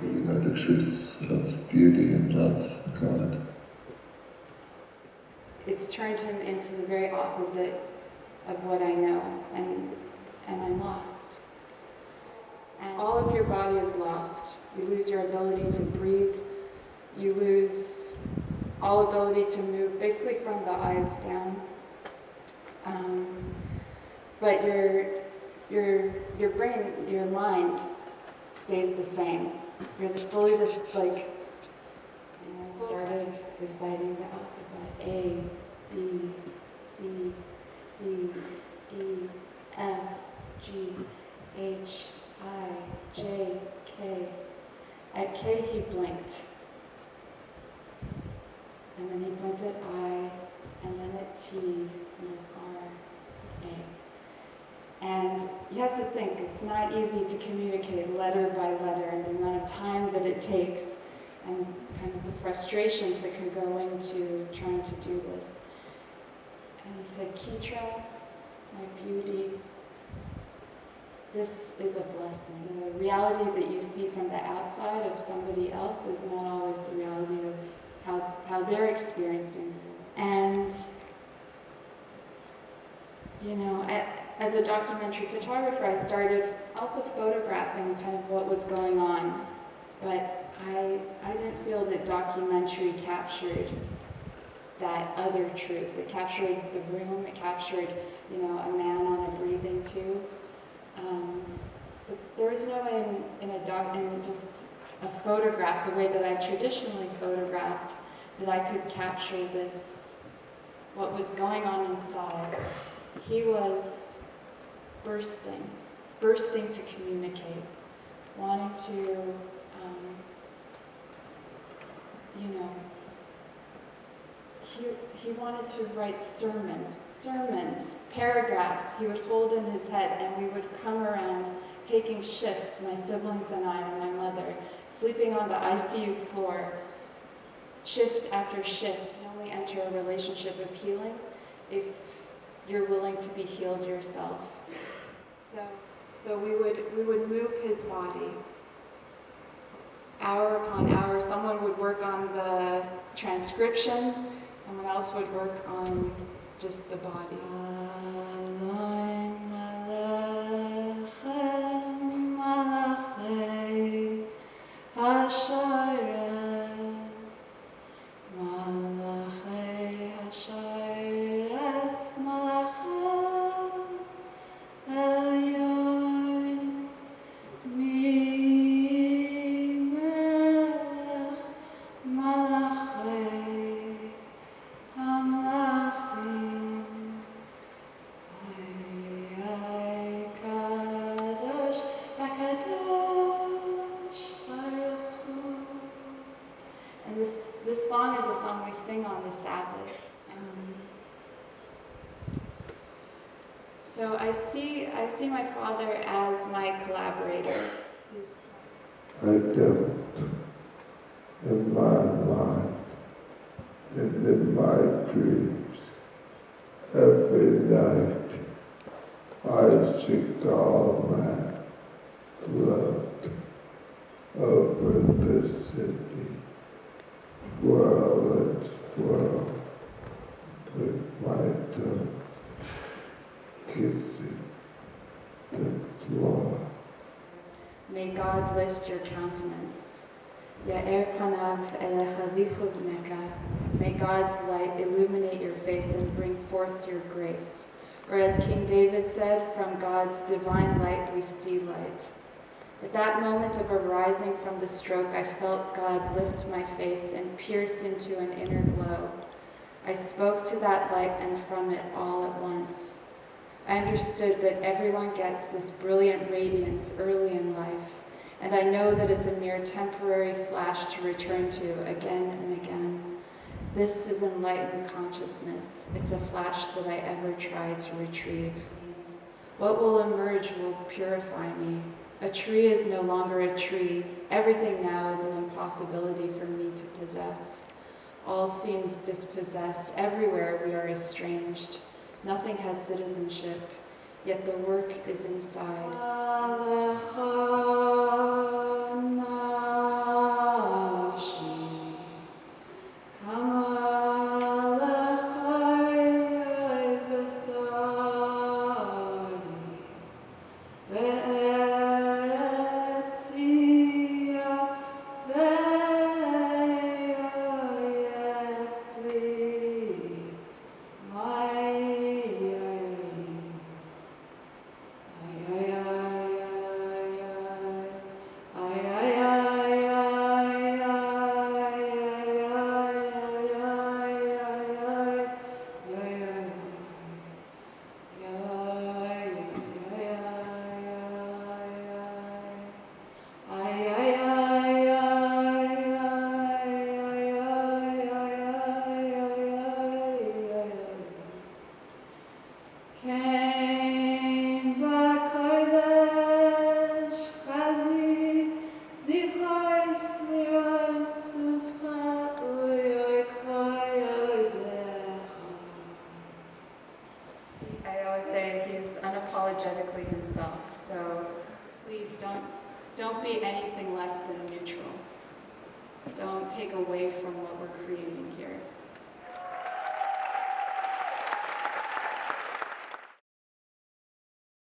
the truths of beauty and love and God. It's turned him into the very opposite of what I know, and I'm lost. And all of your body is lost. You lose your ability to breathe. You lose all ability to move, basically from the eyes down. But your brain, your mind, stays the same. You're fully this, like, I started reciting the alphabet: A, B, C, D, E, F, G, H, I, J, K. At K he blinked. And then he blinked at I, and then at T, and then R, A. And you have to think, it's not easy to communicate letter by letter, and the amount of time that it takes, and kind of the frustrations that can go into trying to do this. And he said, Kitra, my beauty, this is a blessing. The reality that you see from the outside of somebody else is not always the reality of how they're experiencing. And, you know, as a documentary photographer, I started also photographing kind of what was going on. But I didn't feel that documentary captured that other truth. It captured the room, it captured, you know, a man on a breathing tube. But there was no in just a photograph, the way that I traditionally photographed, that I could capture this, what was going on inside. He was bursting to communicate, wanting to, you know, he wanted to write sermons, paragraphs he would hold in his head, and we would come around taking shifts, my siblings and I and my mother, sleeping on the ICU floor, shift after shift. You only enter a relationship of healing if you're willing to be healed yourself. So we would move his body. Hour upon hour, someone would work on the transcription, someone else would work on just the body. This song is a song we sing on the Sabbath. So I see my father as my collaborator. I don't, in my mind and in my dreams, every night I see God float over the city, swirl and swirl with my toes, kissing the floor. May God lift your countenance. Ya'er panav elecha v'chuvneka. May God's light illuminate your face and bring forth your grace. Or as King David said, from God's divine light we see light. At that moment of arising from the stroke, I felt God lift my face and pierce into an inner glow. I spoke to that light, and from it all at once. I understood that everyone gets this brilliant radiance early in life, and I know that it's a mere temporary flash to return to again and again. This is enlightened consciousness. It's a flash that I ever try to retrieve. What will emerge will purify me. A tree is no longer a tree. Everything now is an impossibility for me to possess. All seems dispossessed. Everywhere we are estranged. Nothing has citizenship, yet the work is inside. unapologetically himself. So please don't be anything less than neutral. Don't take away from what we're creating here.